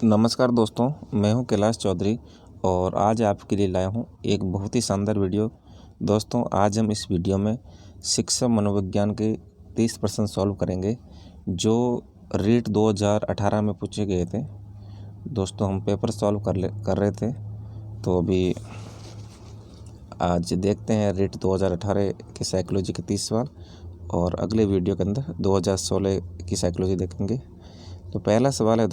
नमस्कार दोस्तों, मैं हूं कैलाश चौधरी और आज आपके लिए लाया हूं एक बहुत ही शानदार वीडियो। दोस्तों, आज हम इस वीडियो में शिक्षा मनोविज्ञान के 30 प्रश्न सॉल्व करेंगे जो रीट 2018 में पूछे गए थे। दोस्तों, हम पेपर सॉल्व कर रहे थे, तो अभी आज देखते हैं रीट 2018 की साइकोलॉजी के 30 सवाल और अगले वीडियो के अंदर 2016 की साइकोलॉजी देखेंगे। तो पहला सवाल है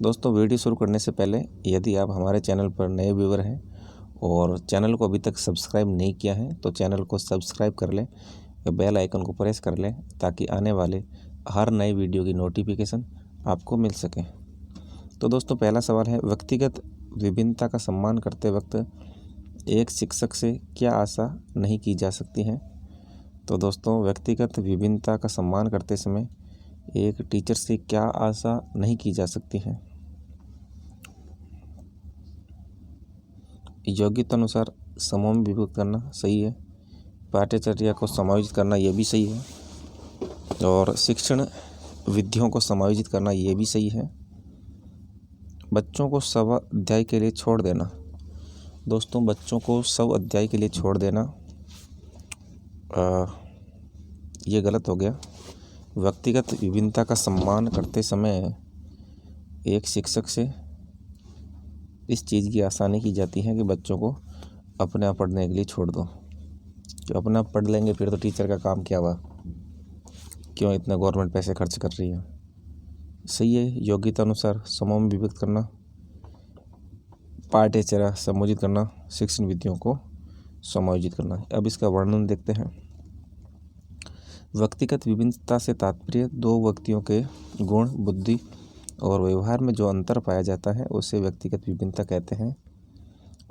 दोस्तों वीडियो शुरू करने से पहले यदि आप हमारे चैनल पर नए व्यूअर हैं और चैनल को अभी तक सब्सक्राइब नहीं किया है तो चैनल को सब्सक्राइब कर लें या बेल आइकन को प्रेस कर लें ताकि आने वाले हर नए वीडियो की नोटिफिकेशन आपको मिल सके। तो दोस्तों पहला सवाल है, व्यक्तिगत विभिन्नता का सम्मान करते वक्त एक शिक्षक से क्या आशा नहीं की जा सकती है। तो दोस्तों, व्यक्तिगत विभिन्नता का सम्मान करते समय एक टीचर से क्या आशा नहीं की जा सकती है। योग्यता अनुसार समूह में विभक्त करना सही है, पाठ्यचर्या को समायोजित करना ये भी सही है, और शिक्षण विधियों को समायोजित करना ये भी सही है। बच्चों को स्व अध्याय के लिए छोड़ देना। दोस्तों, बच्चों को स्व अध्याय के लिए छोड़ देना ये गलत हो गया। व्यक्तिगत विभिन्नता का सम्मान करते समय एक शिक्षक से इस चीज़ की आशा नहीं की जाती है कि बच्चों को अपने आप पढ़ने के लिए छोड़ दो। जो अपने आप पढ़ लेंगे फिर तो टीचर का काम क्या हुआ, क्यों इतना गवर्नमेंट पैसे खर्च कर रही है। सही है, योग्यता अनुसार समूह में विभक्त करना, पाठ्यचर्या समायोजित करना, शिक्षण विधियों को समायोजित करना। अब इसका वर्णन देखते हैं। व्यक्तिगत विभिन्नता से तात्पर्य दो व्यक्तियों के गुण, बुद्धि और व्यवहार में जो अंतर पाया जाता है उसे व्यक्तिगत विभिन्नता कहते हैं।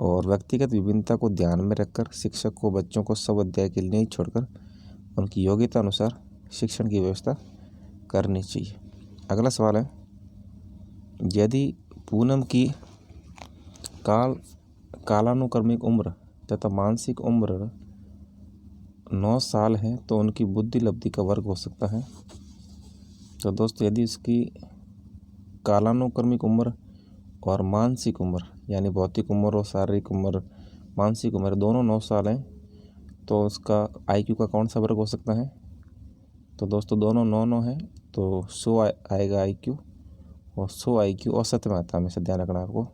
और व्यक्तिगत विभिन्नता को ध्यान में रखकर शिक्षक को बच्चों को स्व अध्याय के लिए नहीं छोड़कर उनकी योग्यता अनुसार शिक्षण की व्यवस्था करनी चाहिए। अगला सवाल है, यदि पूनम की कालानुक्रमिक उम्र तथा मानसिक उम्र 9 साल है तो उनकी बुद्धि लब्धि का वर्ग हो सकता है। तो दोस्तों, यदि उसकी कालानुक्रमिक उम्र और मानसिक उम्र यानी भौतिक उम्र और शारीरिक उम्र, मानसिक उम्र दोनों 9 साल हैं तो उसका IQ का कौन सा वर्ग हो सकता है। तो दोस्तों, दोनों 9 है तो 100 आएगा IQ, और 100 IQ औसत में आता है, हमेशा ध्यान रखना आपको।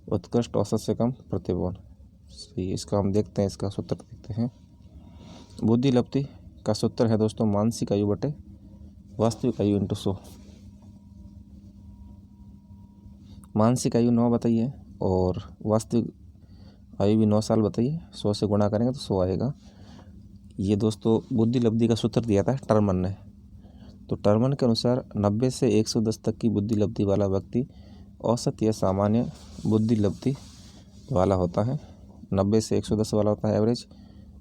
उत्कृष्ट औसत से कम प्रतिबोध। सही, इसका हम देखते हैं, इसका सूत्र देखते हैं। बुद्धि लब्धि का सूत्र है दोस्तों मानसिक आयु बटे वास्तविक आयु इंटू 100। मानसिक आयु 9 बताइए और वास्तविक आयु भी 9 साल बताइए, 100 से गुणा करेंगे तो 100 आएगा। ये दोस्तों बुद्धि लब्धि का सूत्र दिया था टर्मन ने। तो टर्मन के अनुसार 90 से 110 तक की बुद्धि लब्धि वाला व्यक्ति औसत या सामान्य बुद्धि लब्धि वाला होता है। 90 से 110 वाला होता है एवरेज,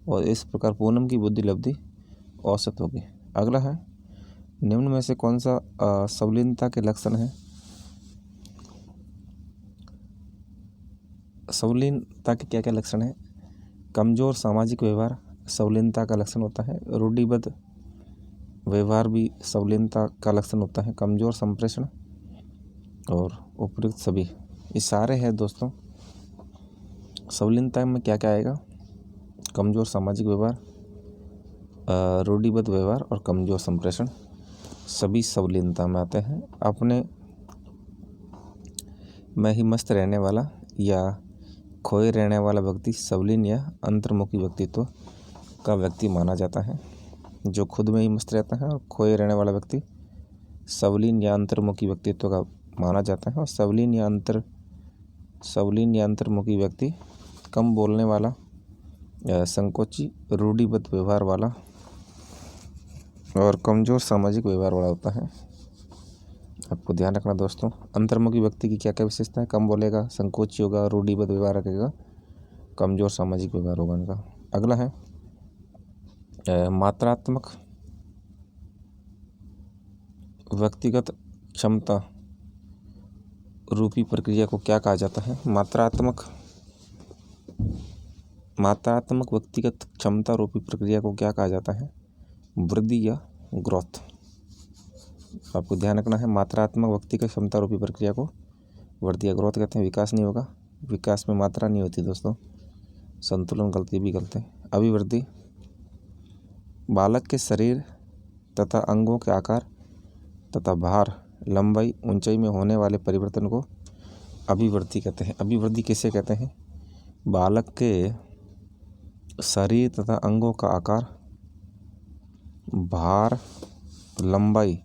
और इस प्रकार पूनम की बुद्धि लब्धि औसत होगी। अगला है, निम्न में से कौन सा संलीनता के लक्षण है। संलीनता के क्या क्या लक्षण है। कमजोर सामाजिक व्यवहार संलीनता का लक्षण होता है। रूढ़िबद्ध व्यवहार भी संलीनता का लक्षण होता है। कमजोर संप्रेषण और उपयुक्त सभी, ये सारे हैं दोस्तों। संलीनता में क्या क्या आएगा, कमजोर सामाजिक व्यवहार, रूढ़िबद्ध व्यवहार और कमजोर संप्रेषण, सभी संलीनता में आते हैं। अपने में ही मस्त रहने वाला या खोए रहने वाला व्यक्ति संलीन या अंतर्मुखी व्यक्तित्व का व्यक्ति माना जाता है। जो खुद में ही मस्त रहता है, और खोए रहने वाला व्यक्ति संलीन या अंतर्मुखी व्यक्तित्व का माना जाता है। और संलीन या अंतर्मुखी व्यक्ति कम बोलने वाला, संकोची, रूढ़िबद्ध व्यवहार वाला और कमजोर सामाजिक व्यवहार वाला होता है। आपको ध्यान रखना दोस्तों, अंतर्मुखी व्यक्ति की क्या क्या विशेषता है। कम बोलेगा, संकोची होगा, रूढ़िबद्ध व्यवहार रखेगा, कमजोर सामाजिक व्यवहार होगा इनका। अगला है, मात्रात्मक व्यक्तिगत क्षमता रूपी प्रक्रिया को क्या कहा जाता है। मात्रात्मक व्यक्तिगत क्षमता रूपी प्रक्रिया को क्या कहा जाता है। वृद्धि या ग्रोथ। आपको ध्यान रखना है, मात्रात्मक व्यक्ति की क्षमता रूपी प्रक्रिया को वृद्धि या ग्रोथ कहते हैं। विकास नहीं होगा, विकास में मात्रा नहीं होती दोस्तों, संतुलन गलती भी गलत है। अभिवृद्धि बालक के शरीर तथा अंगों के आकार तथा भार, लंबाई, ऊंचाई में होने वाले परिवर्तन को अभिवृद्धि कहते हैं। अभिवृद्धि किसे कहते हैं? बालक के शरीर तथा अंगों का आकार, भार, लंबाई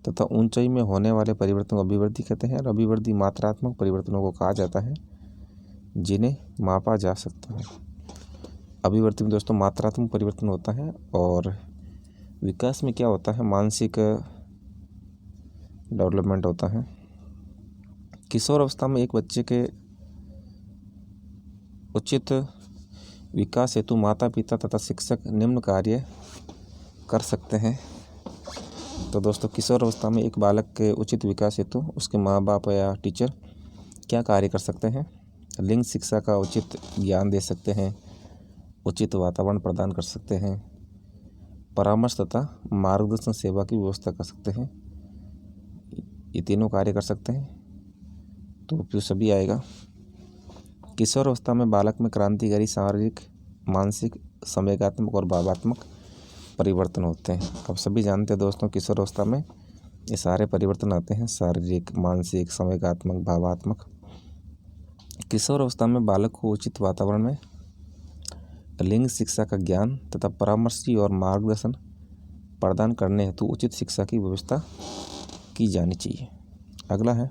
तथा ऊंचाई में होने वाले परिवर्तन को अभिवृद्धि कहते हैं। और अभिवृद्धि मात्रात्मक परिवर्तनों को कहा जाता है जिन्हें मापा जा सकता है। अभिवृद्धि में दोस्तों मात्रात्मक परिवर्तन होता है। और विकास में क्या होता है? मानसिक डेवलपमेंट होता है। किशोर अवस्था में एक बच्चे के उचित विकास हेतु माता पिता तथा शिक्षक निम्न कार्य कर सकते हैं। तो दोस्तों किशोर अवस्था में एक बालक के उचित विकास हेतु उसके माँ बाप या टीचर क्या कार्य कर सकते हैं? लिंग शिक्षा का उचित ज्ञान दे सकते हैं, उचित वातावरण प्रदान कर सकते हैं, परामर्श तथा मार्गदर्शन सेवा की व्यवस्था कर सकते हैं। ये तीनों कार्य कर सकते हैं तो उपयोग सभी आएगा। किशोर अवस्था में बालक में क्रांतिकारी शारीरिक, मानसिक, संवेगात्मक और भावात्मक परिवर्तन होते हैं। अब सभी जानते हैं दोस्तों किशोर अवस्था में ये सारे परिवर्तन आते हैं, शारीरिक, मानसिक, संवेगात्मक, भावात्मक। किशोर अवस्था में बालक को उचित वातावरण में लिंग शिक्षा का ज्ञान तथा परामर्श और मार्गदर्शन प्रदान करने हेतु उचित शिक्षा की व्यवस्था की जानी चाहिए। अगला है,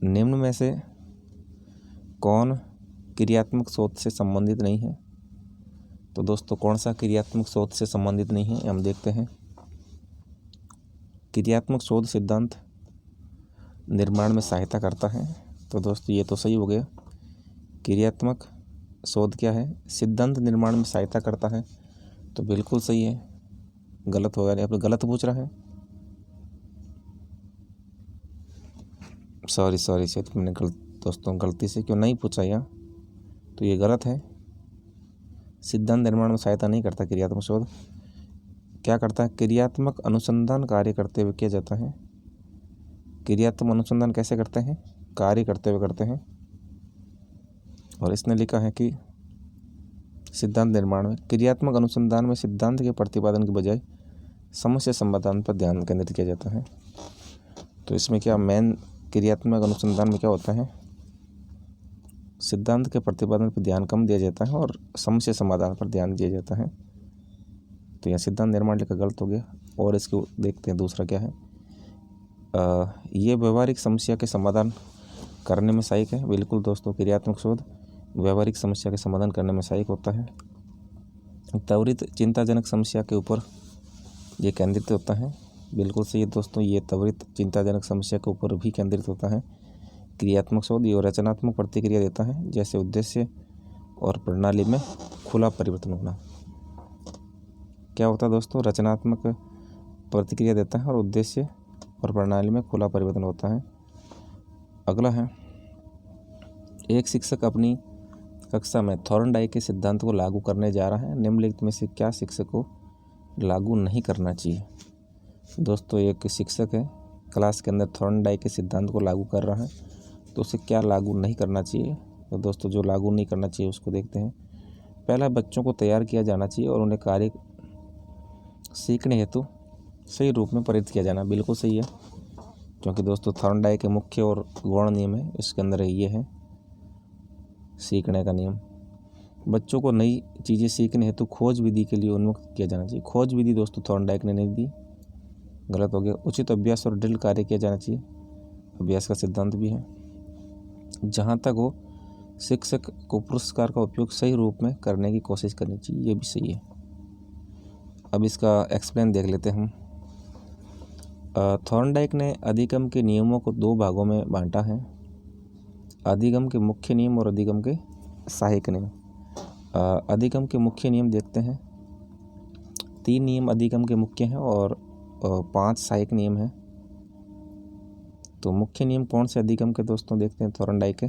निम्न में से कौन क्रियात्मक शोध से संबंधित नहीं है? तो दोस्तों कौन सा क्रियात्मक शोध से संबंधित नहीं है हम देखते हैं। क्रियात्मक शोध सिद्धांत निर्माण में सहायता करता है। तो दोस्तों ये तो सही हो गया। क्रियात्मक शोध क्या है? सिद्धांत निर्माण में सहायता करता है, तो बिल्कुल सही है। गलत होगा, यहाँ पर गलत पूछ रहा है। सॉरी तो मैंने दोस्तों गलती से क्यों नहीं पूछा यहाँ, तो ये गलत है। सिद्धांत निर्माण में सहायता नहीं करता क्रियात्मक शोध। क्या करता है? क्रियात्मक अनुसंधान कार्य करते हुए किया जाता है। क्रियात्मक अनुसंधान कैसे करते हैं? कार्य करते हुए करते हैं। और इसने लिखा है कि सिद्धांत निर्माण में, क्रियात्मक अनुसंधान में सिद्धांत के प्रतिपादन के बजाय समस्या समाधान पर ध्यान केंद्रित किया जाता है। तो इसमें क्या मेन क्रियात्मक अनुसंधान में क्या होता है? सिद्धांत के प्रतिपादन पर ध्यान कम दिया जाता है और समस्या समाधान पर ध्यान दिया जाता है। तो यह सिद्धांत निर्माण लिखा गलत हो गया। और इसको देखते हैं दूसरा क्या है। ये व्यवहारिक समस्या के समाधान करने में सहायक है। बिल्कुल दोस्तों, क्रियात्मक शोध व्यवहारिक समस्या के समाधान करने में सहायक होता है। त्वरित चिंताजनक समस्या के ऊपर ये केंद्रित होता है। बिल्कुल सही है दोस्तों, ये त्वरित चिंताजनक समस्या के ऊपर भी केंद्रित होता है क्रियात्मक शोध। ये रचनात्मक प्रतिक्रिया देता है, जैसे उद्देश्य और प्रणाली में खुला परिवर्तन होना। क्या होता है दोस्तों? रचनात्मक प्रतिक्रिया देता है और उद्देश्य और प्रणाली में खुला परिवर्तन होता है। अगला है, एक शिक्षक अपनी कक्षा में थॉर्नडाइक के सिद्धांत को लागू करने जा रहा है। निम्नलिखित में से क्या शिक्षक को लागू नहीं करना चाहिए? दोस्तों एक शिक्षक है, क्लास के अंदर थॉर्नडाइक के सिद्धांत को लागू कर रहा है, तो उसे क्या लागू नहीं करना चाहिए? तो दोस्तों जो लागू नहीं करना चाहिए उसको देखते हैं। पहला, बच्चों को तैयार किया जाना चाहिए और उन्हें कार्य सीखने हेतु सही रूप में प्रेरित किया जाना। बिल्कुल सही है, क्योंकि दोस्तों थॉर्नडाइक के मुख्य और गौण नियम है, इसके अंदर ये है सीखने का नियम। बच्चों को नई चीज़ें सीखने हेतु खोज विधि के लिए उन्मुक्त किया जाना चाहिए। खोज विधि दोस्तों थॉर्नडाइक ने नहीं दी, गलत हो गया। उचित अभ्यास और ड्रिल कार्य किया जाना चाहिए, अभ्यास का सिद्धांत भी है। जहाँ तक हो शिक्षक को पुरस्कार का उपयोग सही रूप में करने की कोशिश करनी चाहिए, ये भी सही है। अब इसका एक्सप्लेन देख लेते हैं हम। थॉर्नडाइक ने अधिगम के नियमों को दो भागों में बांटा है, अधिगम के मुख्य नियम और अधिगम के सहायक नियम। अधिगम के मुख्य नियम देखते हैं। 3 नियम अधिगम के मुख्य हैं और 5 सहायक नियम हैं। तो मुख्य नियम कौन से अधिगम के दोस्तों देखते हैं थॉर्नडाइक के?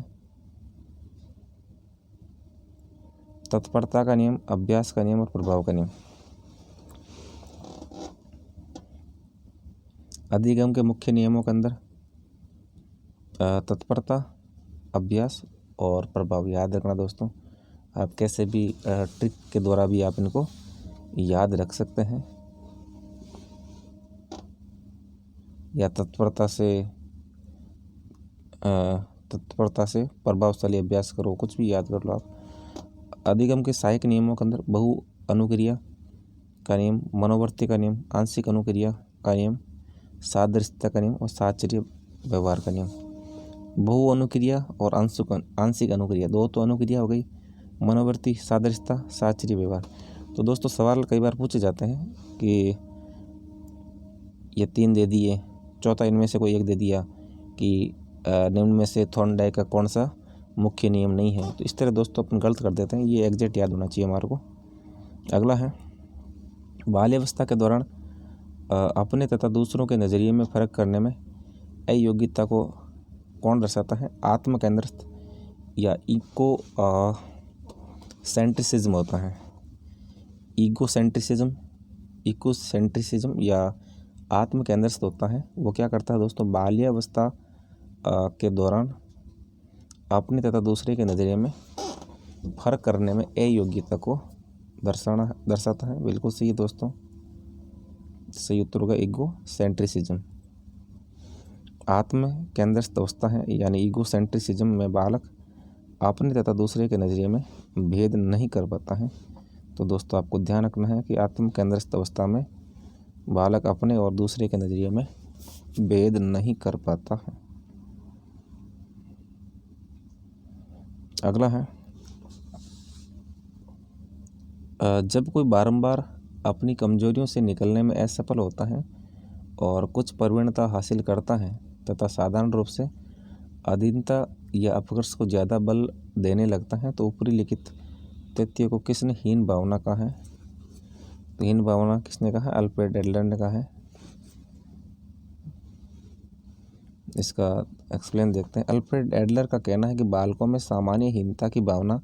तत्परता का नियम, अभ्यास का नियम और प्रभाव का नियम। अधिगम के मुख्य नियमों के अंदर तत्परता, अभ्यास और प्रभाव याद रखना दोस्तों। आप कैसे भी ट्रिक के द्वारा भी आप इनको याद रख सकते हैं, या तत्परता से प्रभावशाली अभ्यास करो, कुछ भी याद कर लो आप। अधिगम के सहायक नियमों के अंदर बहु अनुक्रिया का नियम, मनोवर्ती का नियम, आंशिक अनुक्रिया का नियम, सादृश्यता का नियम और साहचर्य व्यवहार का नियम। बहु अनुक्रिया और आंशिक अनुक्रिया, दो तो अनुक्रिया हो गई, मनोवर्ती, सादृश्यता, साहचर्य व्यवहार। तो दोस्तों सवाल कई बार पूछे जाते हैं कि ये 3 दे दिए, चौथा इनमें से कोई एक दे दिया कि निम्न में से थॉर्नडाइक का कौन सा मुख्य नियम नहीं है। तो इस तरह दोस्तों अपन गलत कर देते हैं, ये एग्जैक्ट याद होना चाहिए हमारे को। अगला है बाल्यावस्था के दौरान अपने तथा दूसरों के नज़रिए में फ़र्क करने में अयोग्यता को कौन दर्शाता है? आत्म केंद्रित या इको सेंट्रिसिज्म होता है। इकोसेंट्रिसिज्म या आत्म केंद्रित होता है। वो क्या करता है दोस्तों? बाल्यावस्था के दौरान अपने तथा दूसरे के नज़रिए में फ़र्क करने में अयोग्यता को दर्शाता है। बिल्कुल सही है दोस्तों, सही उत्तर होगा ईगो सेंट्रिसिज्म। आत्म केंद्रित अवस्था है यानी ईगो सेंट्रिसिज्म में बालक अपने तथा दूसरे के नज़रिए में भेद नहीं कर पाता है। तो दोस्तों आपको ध्यान रखना है कि आत्म केंद्रित अवस्था में बालक अपने और दूसरे के नज़रिए में भेद नहीं कर पाता है। अगला है जब कोई बारंबार अपनी कमजोरियों से निकलने में असफल होता है और कुछ प्रवीणता हासिल करता है तथा साधारण रूप से अधीनता या अपकर्ष को ज़्यादा बल देने लगता है, तो ऊपरी लिखित तथ्य को किसने हीन भावना कहा है? तो हीन भावना किसने कहा? अल्फ्रेड एडलर ने कहा है। इसका एक्सप्लेन देखते हैं। अल्फ्रेड एडलर का कहना है कि बालकों में सामान्य हीनता की भावना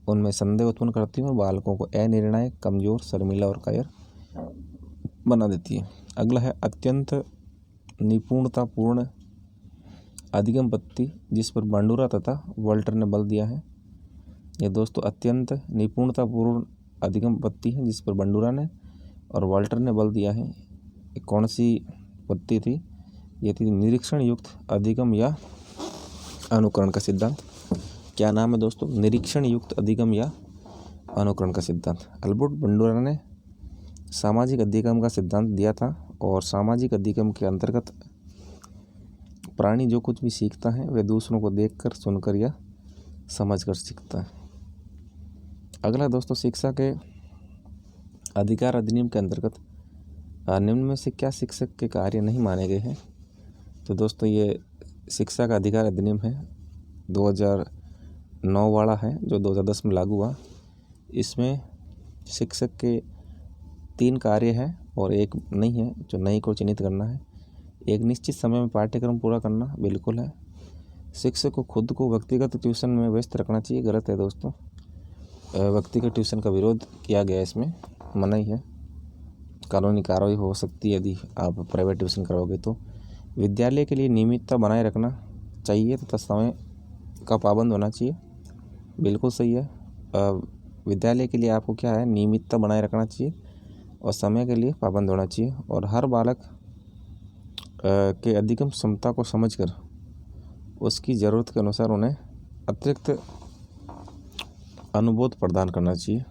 उनमें संदेह उत्पन्न करती है और बालकों को अनिर्णायक, कमजोर, शर्मीला और कायर बना देती है। अगला है अत्यंत निपुणतापूर्ण अधिगम पद्धति जिस पर बंडूरा तथा वॉल्टर ने बल दिया है। ये दोस्तों अत्यंत निपुणतापूर्ण अधिगम पद्धति है जिस पर बंडूरा ने और वॉल्टर ने बल दिया है। कौन सी पद्धति थी? ये थी निरीक्षण युक्त अधिगम या अनुकरण का सिद्धांत। क्या नाम है दोस्तों? निरीक्षण युक्त अधिगम या अनुकरण का सिद्धांत। अल्बर्ट बंडूरा ने सामाजिक अधिगम का सिद्धांत दिया था और सामाजिक अधिगम के अंतर्गत प्राणी जो कुछ भी सीखता है वह दूसरों को देखकर, सुनकर या समझकर सीखता है। अगला दोस्तों शिक्षा के अधिकार अधिनियम के अंतर्गत निम्न में से क्या शिक्षक के कार्य नहीं माने गए हैं? तो दोस्तों ये शिक्षा का अधिकार अधिनियम है 2009 वाला है जो 2010 में लागू हुआ। इसमें शिक्षक के 3 कार्य हैं और एक नहीं है जो नहीं को चिन्हित करना है। एक निश्चित समय में पाठ्यक्रम पूरा करना बिल्कुल है। शिक्षक को खुद को व्यक्तिगत ट्यूशन में व्यस्त रखना चाहिए, गलत है दोस्तों। व्यक्तिगत ट्यूशन का विरोध किया गया, इसमें मना ही है, कानूनी कार्रवाई हो सकती है यदि आप प्राइवेट ट्यूशन कराओगे तो। विद्यालय के लिए नियमितता बनाए रखना चाहिए तथा समय का पाबंद होना चाहिए, बिल्कुल सही है। विद्यालय के लिए आपको क्या है? नियमितता बनाए रखना चाहिए और समय के लिए पाबंद होना चाहिए और हर बालक के अधिगम क्षमता को समझकर उसकी ज़रूरत के अनुसार उन्हें अतिरिक्त अनुबोध प्रदान करना चाहिए,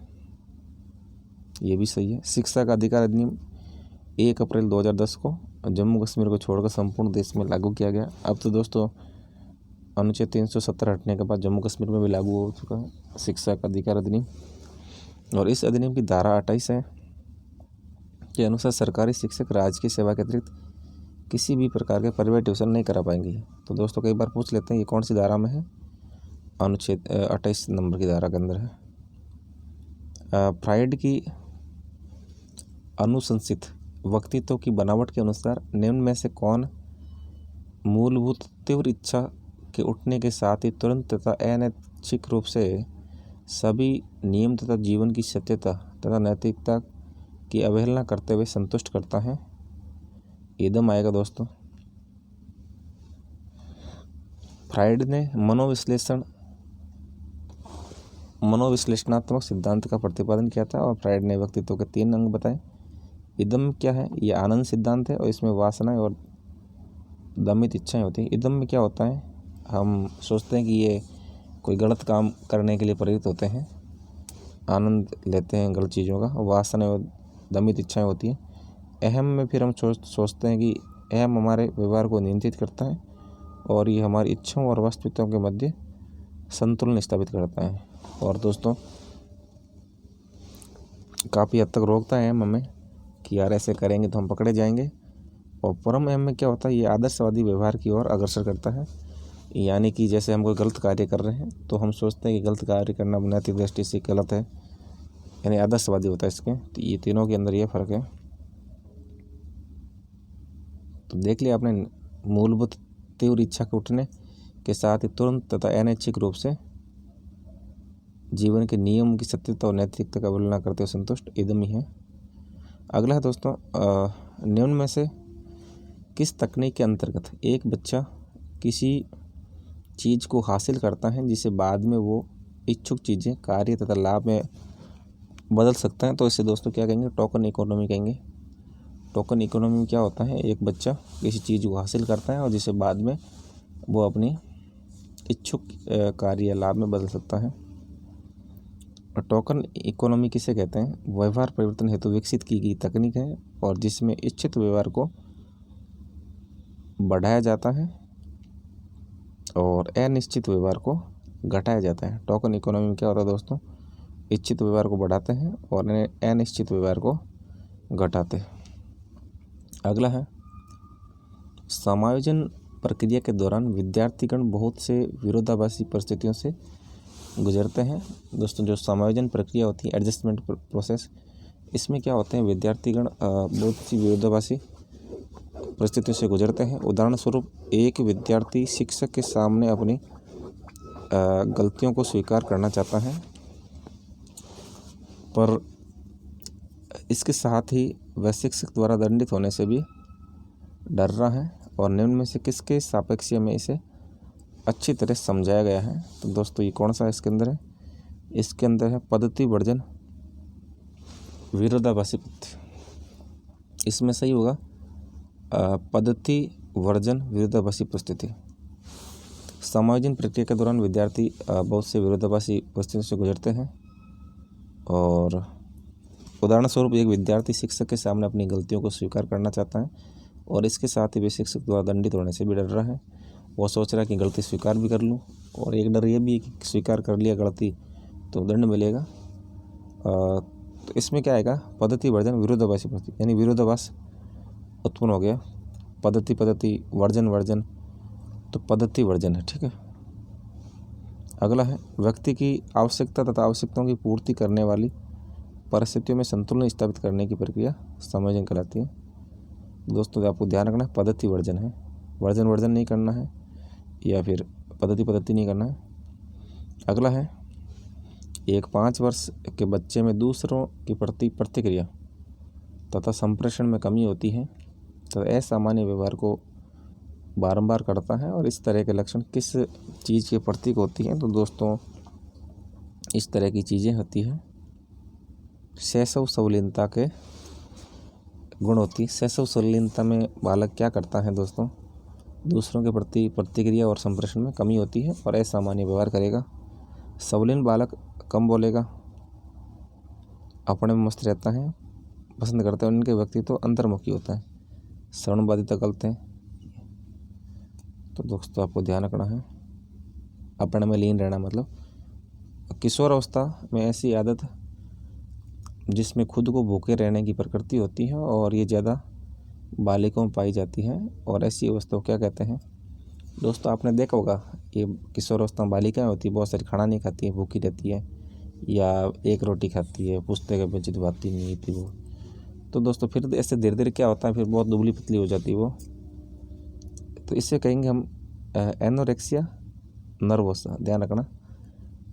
ये भी सही है। शिक्षा का अधिकार अधिनियम 1 अप्रैल 2010 को जम्मू कश्मीर को छोड़कर संपूर्ण देश में लागू किया गया। अब तो दोस्तों अनुच्छेद 370 हटने के बाद जम्मू कश्मीर में भी लागू हो चुका है शिक्षा का अधिकार अधिनियम। और इस अधिनियम की धारा 28 है के अनुसार सरकारी शिक्षक राजकीय सेवा के अतिरिक्त किसी भी प्रकार के प्राइवेट ट्यूशन नहीं करा पाएंगे। तो दोस्तों कई बार पूछ लेते हैं ये कौन सी धारा में है? अनुच्छेद 28 नंबर की धारा के अंदर है। फ्राइड की अनुशंसित व्यक्तित्व की बनावट के अनुसार निम्न में से कौन मूलभूत तीव्र इच्छा के उठने के साथ ही तुरंत तथा अनैच्छिक रूप से सभी नियम तथा जीवन की सत्यता तथा नैतिकता की अवहेलना करते हुए संतुष्ट करता है? इदम आएगा दोस्तों। फ्राइड ने मनोविश्लेषणात्मक सिद्धांत का प्रतिपादन किया था और फ्राइड ने व्यक्तित्व के 3 अंग बताए। इदम क्या है? ये आनंद सिद्धांत है और इसमें वासनाएं और दमित इच्छाएं होती हैं। इदम में क्या होता है? हम सोचते हैं कि ये कोई गलत काम करने के लिए प्रेरित होते हैं, आनंद लेते हैं गलत चीज़ों का। वासनाएं और दमित इच्छाएं होती हैं। अहम में फिर हम सोचते हैं कि अहम हमारे व्यवहार को नियंत्रित करता है और ये हमारी इच्छाओं और वास्तविकताओं के मध्य संतुलन स्थापित करता है। और दोस्तों काफ़ी हद तक रोकता है हमें कि यार ऐसे करेंगे तो हम पकड़े जाएंगे। और परम अहम में क्या होता है? ये आदर्शवादी व्यवहार की ओर अग्रसर करता है। यानी कि जैसे हम कोई गलत कार्य कर रहे हैं तो हम सोचते हैं कि गलत कार्य करना नैतिक दृष्टि से गलत है, यानी आदर्शवादी होता है इसके। तो ये तीनों के अंदर ये फ़र्क है। तो देख लिया आपने, मूलभूत तीव्र इच्छा के उठने के साथ ही तुरंत तथा अनैच्छिक रूप से जीवन के नियम की सत्यता और नैतिकता का अवहेलना करते हुए संतुष्ट, इदम ही है। अगला है दोस्तों, निम्न में से किस तकनीक के अंतर्गत एक बच्चा किसी चीज़ को हासिल करता है जिसे बाद में वो इच्छुक चीज़ें, कार्य तथा लाभ में बदल सकता है? तो इसे दोस्तों क्या कहेंगे? टोकन इकोनॉमी कहेंगे। टोकन इकोनॉमी में क्या होता है? एक बच्चा किसी चीज़ को हासिल करता है और जिसे बाद में वो अपनी इच्छुक कार्य या लाभ में बदल सकता है। टोकन इकोनॉमी किसे कहते हैं? व्यवहार परिवर्तन हेतु विकसित की गई तकनीक है और जिसमें इच्छित व्यवहार को बढ़ाया जाता है और अनिश्चित व्यवहार को घटाया जाता है। टोकन इकोनॉमी में क्या होता है दोस्तों? इच्छित व्यवहार को बढ़ाते हैं और अनिश्चित व्यवहार को घटाते हैं। अगला है, समायोजन प्रक्रिया के दौरान विद्यार्थीगण बहुत से विरोधाभासी परिस्थितियों से गुजरते हैं। दोस्तों जो समायोजन प्रक्रिया होती है, एडजस्टमेंट प्रोसेस, इसमें क्या होते हैं? विद्यार्थीगण बहुत सी विरोधाभासी परिस्थितियों से गुजरते हैं। उदाहरण स्वरूप, एक विद्यार्थी शिक्षक के सामने अपनी गलतियों को स्वीकार करना चाहता है, पर इसके साथ ही वह शिक्षक द्वारा दंडित होने से भी डर रहा है। और निम्न में से किसके सापेक्ष्य में इसे अच्छी तरह समझाया गया है? तो दोस्तों ये कौन सा इसके अंदर है? इसके अंदर है पद्धति वर्जन विरोधाभासी परिस्थिति। इसमें सही होगा पद्धति वर्जन विरोधाभासी परिस्थिति। समायोजन प्रक्रिया के दौरान विद्यार्थी बहुत से विरोधाभासी परिस्थितियों से गुजरते हैं और उदाहरण स्वरूप, एक विद्यार्थी शिक्षक के सामने अपनी गलतियों को स्वीकार करना चाहता है और इसके साथ ही वे शिक्षक द्वारा दंडित होने से भी डर रहा है। वो सोच रहा है कि गलती स्वीकार भी कर लूँ, और एक डर ये भी है कि स्वीकार कर लिया गलती तो दंड मिलेगा। तो इसमें क्या आएगा? पद्धति वर्जन विरोधाभासी परिस्थिति, यानी विरोधाभास उत्पन्न हो गया। पद्धति वर्जन, तो पद्धति वर्जन है, ठीक है। अगला है, व्यक्ति की आवश्यकता तथा आवश्यकताओं की पूर्ति करने वाली परिस्थितियों में संतुलन स्थापित करने की प्रक्रिया समायोजन कहलाती है। दोस्तों आपको ध्यान रखना है, पद्धति वर्जन है, वर्जन नहीं करना है या फिर पद्धति नहीं करना है। अगला है, एक 5 वर्ष के बच्चे में दूसरों के प्रति प्रतिक्रिया तथा संप्रेषण में कमी होती है तो असामान्य व्यवहार को बारंबार करता है। और इस तरह के लक्षण किस चीज़ के प्रतीक होती हैं? तो दोस्तों इस तरह की चीज़ें होती हैं शैशव संलीनता के गुण होती है। शैशव संलीनता में बालक क्या करता है दोस्तों? दूसरों के प्रति प्रतिक्रिया और संप्रेषण में कमी होती है और असामान्य व्यवहार करेगा। संलीन बालक कम बोलेगा, अपने में मस्त रहता है, पसंद करते हैं, उनके व्यक्तित्व तो अंतर्मुखी होता है, श्रवणबाधिता करते हैं। तो दोस्तों आपको ध्यान रखना है, अपने में लीन रहना। मतलब किशोर अवस्था में ऐसी आदत जिसमें खुद को भूखे रहने की प्रकृति होती है और ये ज़्यादा बालिकाओं में पाई जाती है। और ऐसी अवस्था को क्या कहते हैं? दोस्तों आपने देखा होगा, ये किशोर अवस्था में बालिकाएँ होती है, बहुत सारी खाना नहीं खाती है, भूखी रहती है या एक रोटी खाती है, पूछते के बच्चे तो भाती नहीं थी वो। तो दोस्तों फिर ऐसे धीरे धीरे क्या होता है, फिर बहुत दुबली पतली हो जाती है वो। तो इससे कहेंगे हम एनोरेक्सिया नर्वोसा। ध्यान रखना,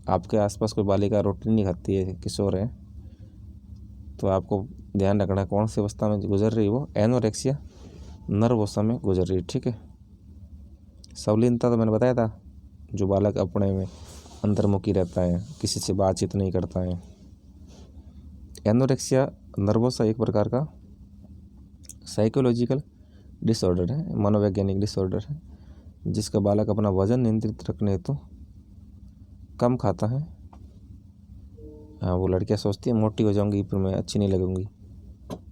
आपके आसपास कोई बालिका रोटी नहीं खाती है, किशोर है, तो आपको ध्यान रखना कौन सी अवस्था में गुजर रही है वो, एनोरेक्सिया नर्वोसा में गुजर रही है। ठीक है, सावलीनता तो मैंने बताया था, जो बालक अपने में अंतर्मुखी रहता है, किसी से बातचीत नहीं करता है। एनोरेक्सिया नर्वोसा एक प्रकार का साइकोलॉजिकल डिसऑर्डर है, मनोवैज्ञानिक डिसऑर्डर है, जिसका बालक अपना वजन नियंत्रित रखने हेतु कम खाता है। हाँ, वो लड़कियां सोचती है मोटी हो जाऊंगी पर मैं अच्छी नहीं लगूंगी,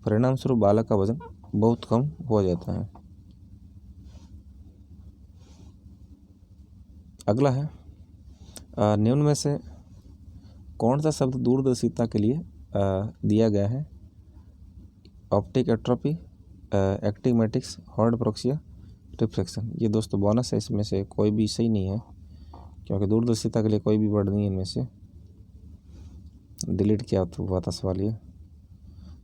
परिणाम स्वरूप बालक का वजन बहुत कम हो जाता है। अगला है, निम्न में से कौन सा शब्द दूरदर्शिता के लिए दिया गया है? ऑप्टिक एट्रोपी, एक्टिमेटिक्स, हॉर्ड प्रोक्सिया, रिफ्लेक्शन। ये दोस्तों बोनस है, इसमें से कोई भी सही नहीं है, क्योंकि दूरदर्शिता के लिए कोई भी वर्ड नहीं है इनमें से, डिलीट किया तो हुआ था सवाल ये।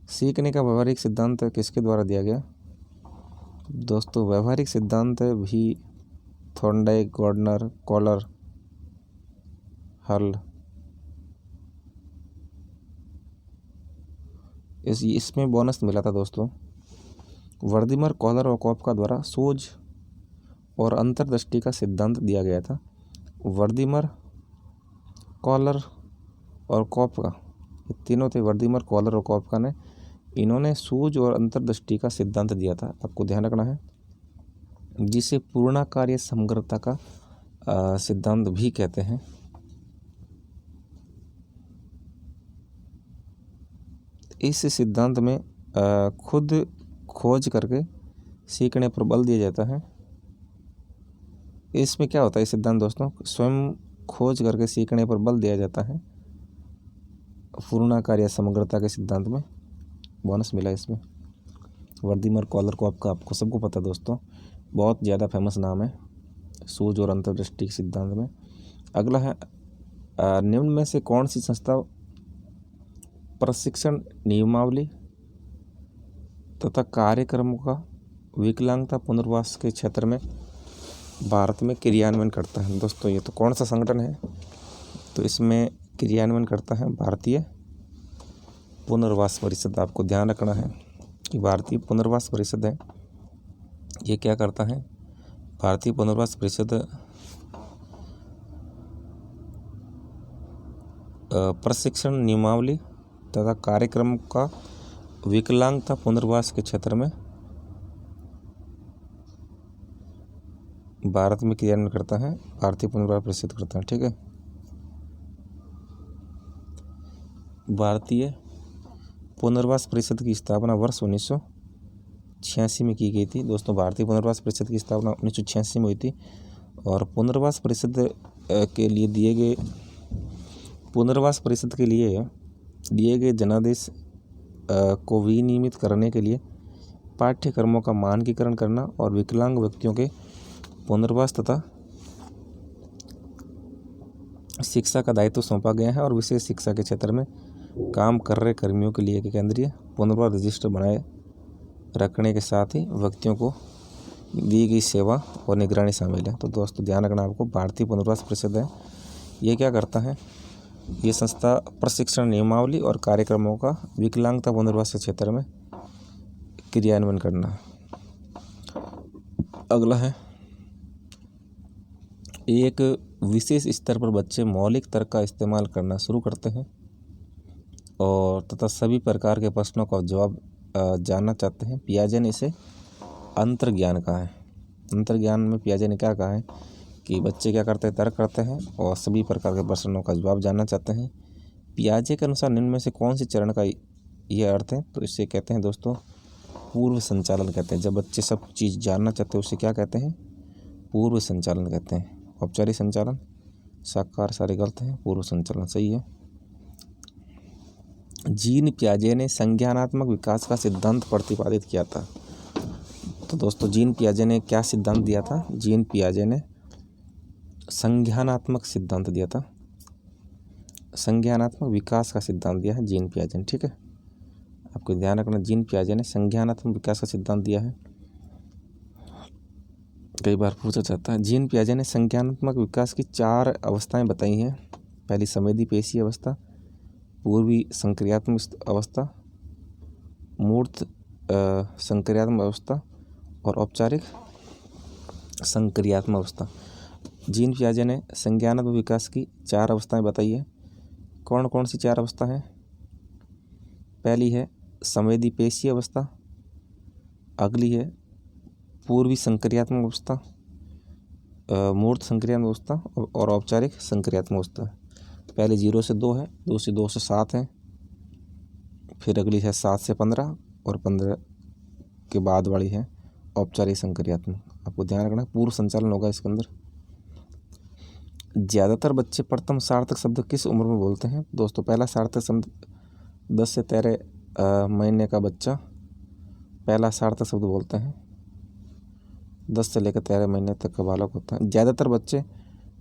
सीखने का व्यवहारिक सिद्धांत किसके द्वारा दिया गया? दोस्तों व्यवहारिक सिद्धांत भी थॉर्नडाइक, गॉर्डनर, कॉलर, हल। इसमें बोनस मिला था दोस्तों, वर्दिमर, कॉलर और कॉपका द्वारा सूझ और अंतर्दृष्टि का सिद्धांत दिया गया था। वर्दिमर, कॉलर और कॉपका, ये तीनों थे, वर्दिमर, कॉलर और कॉपका ने, इन्होंने सूझ और अंतर्दृष्टि का सिद्धांत दिया था। आपको ध्यान रखना है, जिसे पूर्णाकार समग्रता का सिद्धांत भी कहते हैं। इस सिद्धांत में खुद खोज करके सीखने पर बल दिया जाता है। इसमें क्या होता है सिद्धांत दोस्तों, स्वयं खोज करके सीखने पर बल दिया जाता है। पूर्णाकार या समग्रता के सिद्धांत में बोनस मिला इसमें। वर्दिमर, कॉलर को आपको सबको पता दोस्तों, बहुत ज़्यादा फेमस नाम है सूझ और अंतर्दृष्टि के सिद्धांत में। अगला है, निम्न में से कौन सी संस्था प्रशिक्षण नियमावली तथा कार्यक्रमों का विकलांगता पुनर्वास के क्षेत्र में भारत में क्रियान्वयन करता है? दोस्तों ये तो कौन सा संगठन है? तो इसमें क्रियान्वयन करता है भारतीय पुनर्वास परिषद। आपको ध्यान रखना है कि भारतीय पुनर्वास परिषद है, ये क्या करता है? भारतीय पुनर्वास परिषद प्रशिक्षण नियमावली तथा कार्यक्रम का विकलांगता पुनर्वास के क्षेत्र में भारत में क्रियान्वयन करता है, भारतीय पुनर्वास परिषद करता है। ठीक है, भारतीय पुनर्वास परिषद की स्थापना वर्ष 1986 में की गई थी। दोस्तों भारतीय पुनर्वास परिषद की स्थापना 1986 में हुई थी, और पुनर्वास परिषद के लिए दिए गए जनादेश को विनियमित करने के लिए पाठ्यक्रमों का मानकीकरण करना और विकलांग व्यक्तियों के पुनर्वास तथा शिक्षा का दायित्व सौंपा गया है, और विशेष शिक्षा के क्षेत्र में काम कर रहे कर्मियों के लिए एक केंद्रीय पुनर्वास रजिस्टर बनाए रखने के साथ ही व्यक्तियों को दी गई सेवा और निगरानी शामिल है। तो दोस्तों ध्यान रखना आपको, भारतीय पुनर्वास परिषद है, ये क्या करता है? ये संस्था प्रशिक्षण नियमावली और कार्यक्रमों का विकलांगता पुनर्वास के क्षेत्र में क्रियान्वयन करना। अगला है, एक विशेष स्तर पर बच्चे मौलिक तर्क का इस्तेमाल करना शुरू करते हैं और तथा सभी प्रकार के प्रश्नों का जवाब जानना चाहते हैं। पियाजे ने इसे अंतर्ज्ञान कहा है। अंतर्ज्ञान में पियाजे ने क्या कहा है कि बच्चे क्या करते हैं? तर्क करते हैं और सभी प्रकार के प्रश्नों का जवाब जानना चाहते हैं। पियाजे के अनुसार निम्न में से कौन सी चरण का ये अर्थ है? तो इसे कहते हैं दोस्तों पूर्व संचालन कहते हैं। जब बच्चे सब चीज़ जानना चाहते हैं उसे क्या कहते हैं? पूर्व संचालन कहते हैं। औपचारिक संचालन, साकार सारे गलत हैं, पूर्व संचालन सही है। जीन पियाजे ने संज्ञानात्मक विकास का सिद्धांत प्रतिपादित किया था। तो दोस्तों जीन पियाजे ने क्या सिद्धांत दिया था? जीन पियाजे ने संज्ञानात्मक सिद्धांत दिया था, संज्ञानात्मक विकास का सिद्धांत दिया है जीन पियाजे ने। ठीक है, आपको ध्यान रखना, जीन पियाजे ने संज्ञानात्मक विकास का सिद्धांत दिया है, कई बार पूछा जाता है। जीन पियाजे ने संज्ञानात्मक विकास की 4 अवस्थाएं बताई हैं। पहली संवेदी पेशी अवस्था, पूर्वी संक्रियात्मक अवस्था, मूर्त संक्रियात्मक अवस्था और औपचारिक संक्रियात्मक अवस्था। जीन पियाजे ने संज्ञानात्मक विकास की 4 अवस्थाएं बताई है। कौन कौन सी 4 अवस्था हैं? पहली है संवेदी पेशीय अवस्था, अगली है पूर्वी संक्रियात्मक अवस्था, मूर्त संक्रियात्मक अवस्था और औपचारिक संक्रियात्मक अवस्था। पहले 0 से 2 है, दूसरी 2 से 7 है, फिर अगली है 7 से 15 और 15 के बाद वाली है औपचारिक संक्रियात्मक। आपको ध्यान रखना है, पूर्व संचालन होगा इसके अंदर। ज़्यादातर बच्चे प्रथम सार्थक शब्द किस उम्र में बोलते हैं? दोस्तों पहला सार्थक शब्द 10 से 13 महीने का बच्चा पहला सार्थक शब्द बोलते हैं। 10 से लेकर 13 महीने तक का बालक होता है। ज़्यादातर बच्चे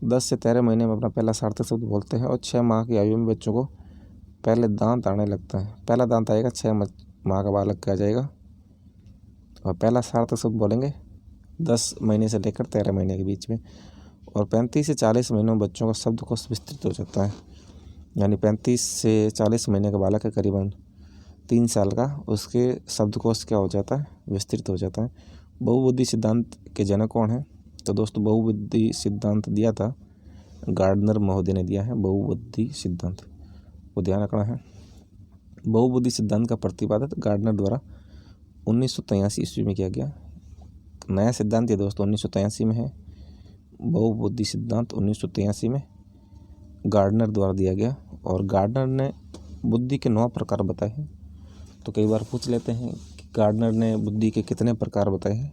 10 से 13 महीने में अपना पहला सार्थक शब्द बोलते हैं और 6 माह की आयु में बच्चों को पहले दांत आने लगता है। पहला दांत आएगा 6 माह का बालक कहा जाएगा और पहला सार्थक शब्द बोलेंगे 10 महीने से लेकर 13 महीने के बीच में। और 35 से 40 महीनों में बच्चों का शब्दकोश विस्तृत हो जाता है, यानी 35 से 40 महीने का बालक है, करीबन 3 साल का, उसके शब्दकोश क्या हो जाता है? विस्तृत हो जाता है। बहुबुद्धि सिद्धांत के जनक कौन है? तो दोस्तों बहुबुद्धि सिद्धांत दिया था गार्डनर महोदय ने दिया है। बहुबुद्धि सिद्धांत को ध्यान रखना है। बहुबुद्धि सिद्धांत का प्रतिपादन गार्डनर द्वारा 1983 ईस्वी में किया गया। नया सिद्धांत ये दोस्तों 1983 में है। बहुबुद्धि सिद्धांत 1983 में गार्डनर द्वारा दिया गया और गार्डनर ने बुद्धि के 9 प्रकार बताए हैं। तो कई बार पूछ लेते हैं कि गार्डनर ने बुद्धि के कितने प्रकार बताए हैं?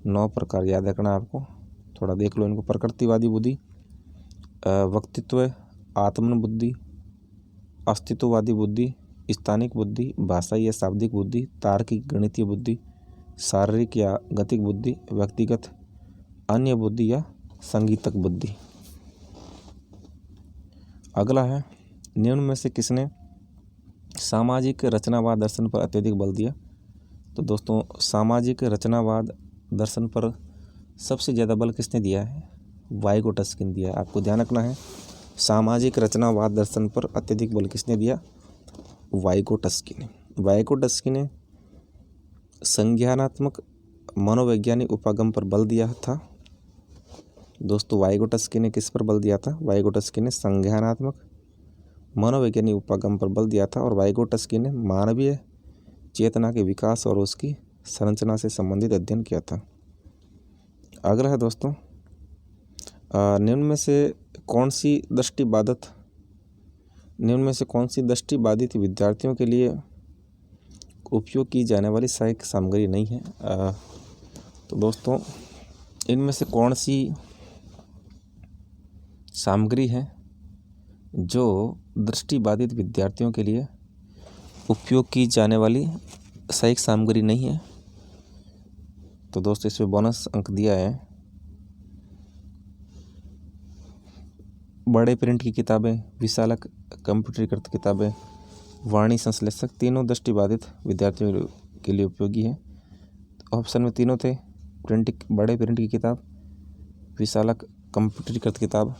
9 प्रकार याद रखना आपको, थोड़ा देख लो इनको। प्रकृतिवादी बुद्धि, व्यक्तित्व, आत्मन बुद्धि, अस्तित्ववादी बुद्धि, स्थानिक बुद्धि, भाषाई या शाब्दिक बुद्धि, तार्किक गणितीय बुद्धि, शारीरिक या गतिक बुद्धि, व्यक्तिगत, अन्य बुद्धि या संगीतक बुद्धि। अगला है निम्न में से किसने सामाजिक रचनावाद दर्शन पर अत्यधिक बल दिया? तो दोस्तों सामाजिक रचनावाद दर्शन पर सबसे ज़्यादा बल किसने दिया है? वाइगोटस्की ने दिया है। आपको ध्यान रखना है, सामाजिक रचनावाद दर्शन पर अत्यधिक बल किसने दिया? वाइगोटस्की ने। वाइगोटस्की ने संज्ञानात्मक मनोवैज्ञानिक उपागम पर बल दिया था। दोस्तों वाइगोटस्की ने किस पर बल दिया था? वाइगोटस्की ने संज्ञानात्मक मनोवैज्ञानिक उपागम पर बल दिया था और वाइगोटस्की ने मानवीय चेतना के विकास और उसकी संरचना से संबंधित अध्ययन किया था। अगला है दोस्तों निम्न में से कौन सी दृष्टिबाधित विद्यार्थियों के लिए उपयोग की जाने वाली सहायक सामग्री नहीं है? तो दोस्तों इनमें से कौन सी सामग्री है जो दृष्टिबाधित विद्यार्थियों के लिए उपयोग की जाने वाली सहायक सामग्री नहीं है? तो दोस्तों इसमें बोनस अंक दिया है। बड़े प्रिंट की किताबें, विशालक कंप्यूटरीकृत किताबें, वाणी संश्लेषक, तीनों दृष्टिबाधित विद्यार्थियों के लिए उपयोगी है। ऑप्शन में तीनों थे, बड़े प्रिंट की किताब, विशालक कंप्यूटरीकृत किताब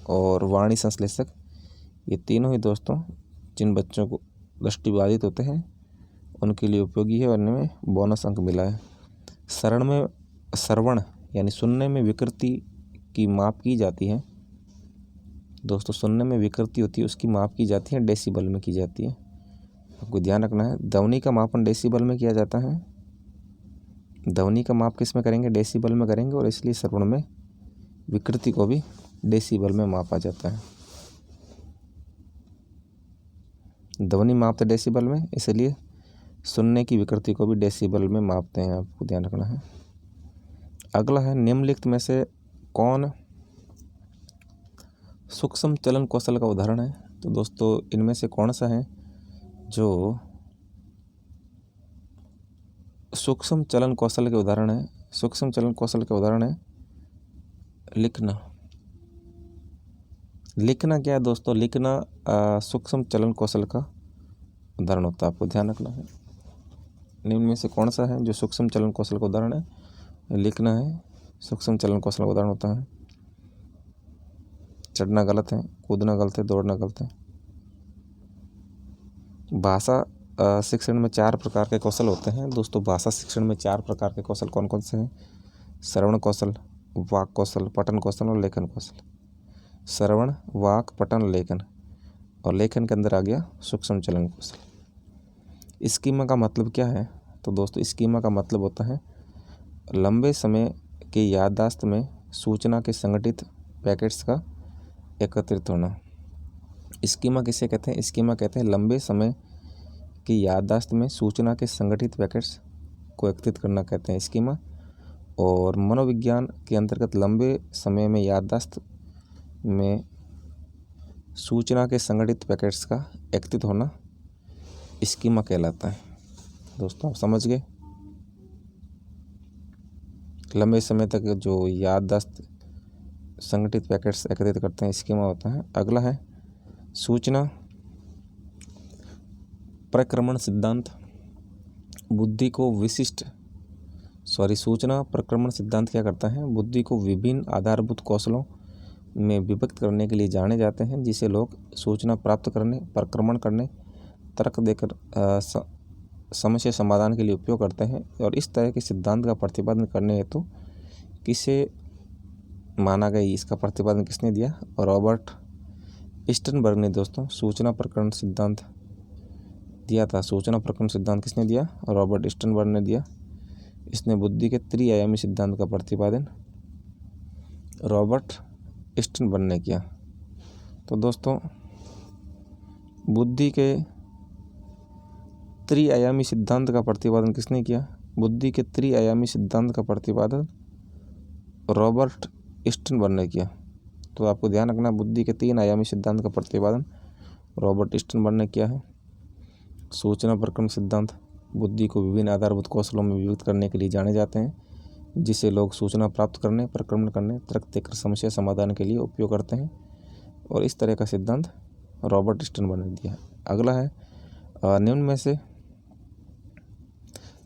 और वाणी संश्लेषक। ये तीनों ही दोस्तों जिन बच्चों को दृष्टिबाधित होते हैं उनके लिए उपयोगी है और इनमें बोनस अंक मिला है। श्रवण यानी सुनने में विकृति की माप की जाती है। दोस्तों सुनने में विकृति होती है, उसकी माप की जाती है, डेसिबल में की जाती है। आपको ध्यान रखना है, ध्वनि का मापन डेसिबल में किया जाता है। ध्वनि का माप किस में करेंगे? डेसिबल में करेंगे और इसलिए श्रवण में विकृति को भी डेसिबल में मापा जाता है। ध्वनि मापते डेसिबल में, इसलिए सुनने की विकृति को भी डेसिबल में मापते हैं। आपको ध्यान रखना है। अगला है निम्नलिखित में से कौन सूक्ष्म चलन कौशल का उदाहरण है? तो दोस्तों इनमें से कौन सा है जो सूक्ष्म चलन कौशल के उदाहरण है? सूक्ष्म चलन कौशल के उदाहरण है लिखना। लिखना क्या है दोस्तों? लिखना सूक्ष्म चलन कौशल का उदाहरण होता है। आपको ध्यान रखना है, निम्न में से कौन सा है जो सूक्ष्म चलन कौशल का उदाहरण है? लिखना है, सूक्ष्म चलन कौशल का उदाहरण होता है। चढ़ना गलत है, कूदना गलत है, दौड़ना गलत है। भाषा शिक्षण में 4 प्रकार के कौशल होते हैं दोस्तों। भाषा शिक्षण में 4 प्रकार के कौशल कौन कौन से हैं? श्रवण कौशल, वाक कौशल, पठन कौशल और लेखन कौशल। श्रवण, वाक, पठन, लेखन, और लेखन के अंदर आ गया सूक्ष्म चलन कौशल। स्कीमा का मतलब क्या है? तो दोस्तों स्कीमा का मतलब होता है लंबे समय के याददाश्त में सूचना के संगठित पैकेट्स का एकत्रित होना। स्कीमा किसे कहते हैं? स्कीमा कहते हैं लंबे समय की याददाश्त में सूचना के संगठित पैकेट्स को एकत्रित करना कहते हैं स्कीमा। और मनोविज्ञान के अंतर्गत लंबे समय में याददाश्त में सूचना के संगठित पैकेट्स का एकत्रित होना स्कीमा कहलाता है। दोस्तों आप समझ गए, लंबे समय तक जो याददाश्त संगठित पैकेट्स एकत्रित करते हैं स्कीमा होता है। अगला है सूचना प्रक्रमण सिद्धांत। बुद्धि को सूचना प्रक्रमण सिद्धांत क्या करता है? बुद्धि को विभिन्न आधारभूत कौशलों में विभक्त करने के लिए जाने जाते हैं, जिसे लोग सूचना प्राप्त करने, प्रक्रमण करने, तर्क देकर समस्या समाधान के लिए उपयोग करते हैं। और इस तरह के सिद्धांत का प्रतिपादन करने हेतु किसे माना गया? इसका प्रतिपादन किसने दिया? रॉबर्ट स्टर्नबर्ग ने दोस्तों सूचना प्रकरण सिद्धांत दिया था। सूचना प्रकरण सिद्धांत किसने दिया? रॉबर्ट स्टर्नबर्ग ने दिया। इसने बुद्धि के त्रिआयामी सिद्धांत का प्रतिपादन रॉबर्ट स्टर्नबर्ग ने किया। तो दोस्तों बुद्धि के त्रिआयामी सिद्धांत का प्रतिपादन किसने किया? बुद्धि के त्रिआयामी सिद्धांत का प्रतिपादन रॉबर्ट स्टर्नबर्ग ने किया। तो आपको ध्यान रखना, बुद्धि के 3 आयामी सिद्धांत का प्रतिपादन रॉबर्ट स्टर्नबर्ग ने किया है। सूचना प्रक्रमण सिद्धांत बुद्धि को विभिन्न आधारभूत कौशलों में विभक्त करने के लिए जाने जाते हैं, जिसे लोग सूचना प्राप्त करने, प्रक्रमण करने, तर्क देकर समस्या समाधान के लिए उपयोग करते हैं। और इस तरह का सिद्धांत रॉबर्ट स्टर्नबर्ग ने दिया। अगला है निम्न में से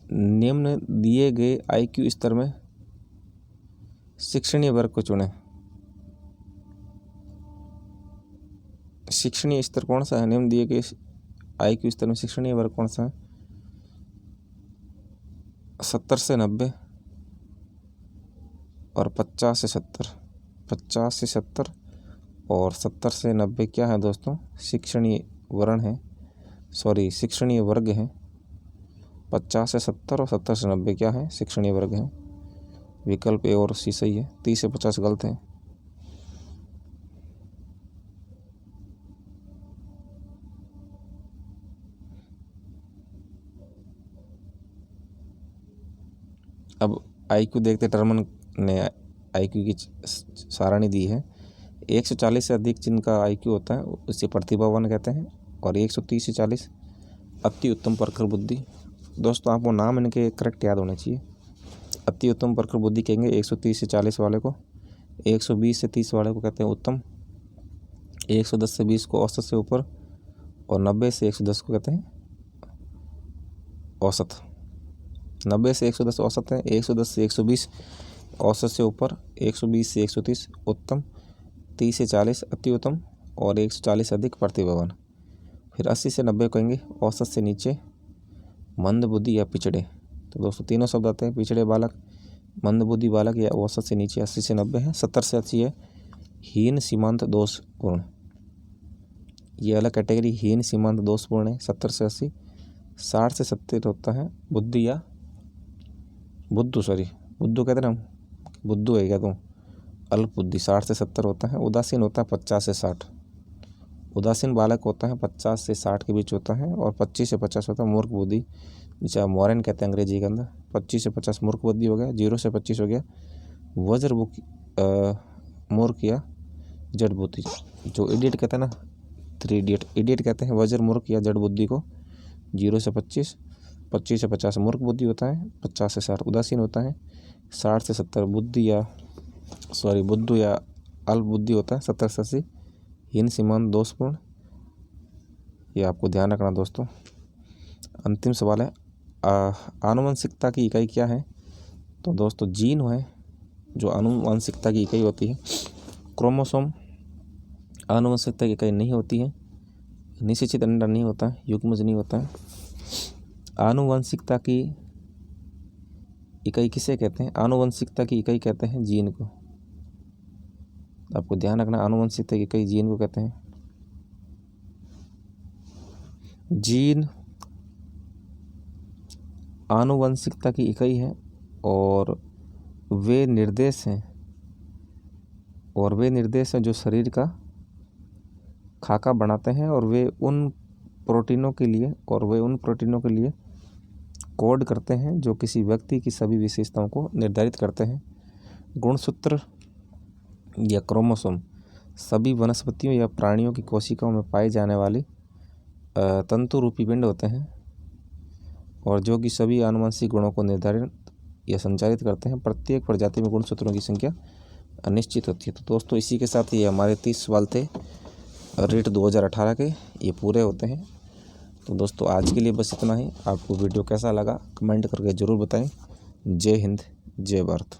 निम्न दिए गए IQ स्तर में शिक्षणीय वर्ग को चुनें। शिक्षणीय स्तर कौन सा है? निम्न दिए गए IQ स्तर में शिक्षणीय वर्ग कौन सा है? 70 से 90 और 50 से 70। 50 से 70 और 70 से 90 क्या है दोस्तों? शिक्षणीय वर्ण है, शिक्षणीय वर्ग है। 50 से 70 और 70 से 90 क्या है? शिक्षणीय वर्ग है। विकल्प ए और सी सही है, 30 से 50 गलत है। अब IQ देखते, टर्मन ने IQ की सारणी दी है। 140 से अधिक जिनका IQ होता है उसे प्रतिभावान कहते हैं, और 130 से 40 अति उत्तम प्रखर बुद्धि। दोस्तों आपको नाम इनके करेक्ट याद होने चाहिए। अति उत्तम प्रखर बुद्धि कहेंगे 130 से 40 वाले को, 120 से 30 वाले को कहते हैं उत्तम, 110 से 20 को औसत से ऊपर, और 90 से 110 को कहते हैं औसत। 90 से 110 औसत है, 110 से 120 औसत से ऊपर, 120 से 130 उत्तम, 30 से 40 अति उत्तम, और 140 से अधिक प्रतिभावान। फिर 80 से 90 कहेंगे औसत से नीचे, मंद बुद्धि या पिछड़े। तो दोस्तों तीनों शब्द आते हैं, पिछड़े बालक, मंद बुद्धि बालक या औसत से नीचे। 80 से 90 है। 70 से 80 है हीन सीमांत दोषपूर्ण, ये अलग कैटेगरी हीन सीमांत दोषपूर्ण है। 70 से 80। 60 से 70 होता है बुद्धि या बुद्धू कहते हैं ना, बुद्धू है क्या तुम, अल्प बुद्धि। 60 से 70 होता है। उदासीन होता है 50 से 60। उदासीन बालक होता है 50 से 60 के बीच होता है। और 25 से 50 होता है मूर्ख बुद्धि, जिसे मॉरन कहते हैं अंग्रेजी के अंदर। 25 से 50 मूर्ख बुद्धि हो गया। 0 से 25 हो गया वज्र मूर्ख या जड़ बुद्धि। जो इडियट कहते हैं ना, 3 इडियट कहते हैं वज्र मूर्ख या जड़ बुद्धि को। 0 से 25, 25 से 50 मूर्ख बुद्धि होता है, 50 से 60 उदासीन होता है, 60 से 70 बुद्धू या अल्प बुद्धि होता है, 70 से 80 हीन सीमांत दोषपूर्ण। ये आपको ध्यान रखना दोस्तों। अंतिम सवाल है आनुवंशिकता की इकाई क्या है? तो दोस्तों जीन है जो आनुवंशिकता की इकाई होती है। क्रोमोसोम आनुवंशिकता की इकाई नहीं होती है। निषेचित अंडा नहीं होता है, युग्मज नहीं होता है। आनुवंशिकता की इकाई किसे कहते हैं? आनुवंशिकता की इकाई कहते हैं जीन को। आपको ध्यान रखना, आनुवंशिकता की इकाई जीन को कहते हैं। जीन आनुवंशिकता की इकाई है और वे निर्देश हैं जो शरीर का खाका बनाते हैं और वे उन प्रोटीनों के लिए कोड करते हैं जो किसी व्यक्ति की सभी विशेषताओं को निर्धारित करते हैं। गुणसूत्र या क्रोमोसोम सभी वनस्पतियों या प्राणियों की कोशिकाओं में पाए जाने वाले तंतु रूपी पिंड होते हैं और जो कि सभी आनुवंशिक गुणों को निर्धारित या संचालित करते हैं। प्रत्येक प्रजाति में गुणसूत्रों की संख्या अनिश्चित होती है। तो दोस्तों इसी के साथ ये हमारे 30 सवाल थे रीट 2018 के, ये पूरे होते हैं। तो दोस्तों आज के लिए बस इतना ही। आपको वीडियो कैसा लगा कमेंट करके ज़रूर बताएं। जय हिंद, जय भारत।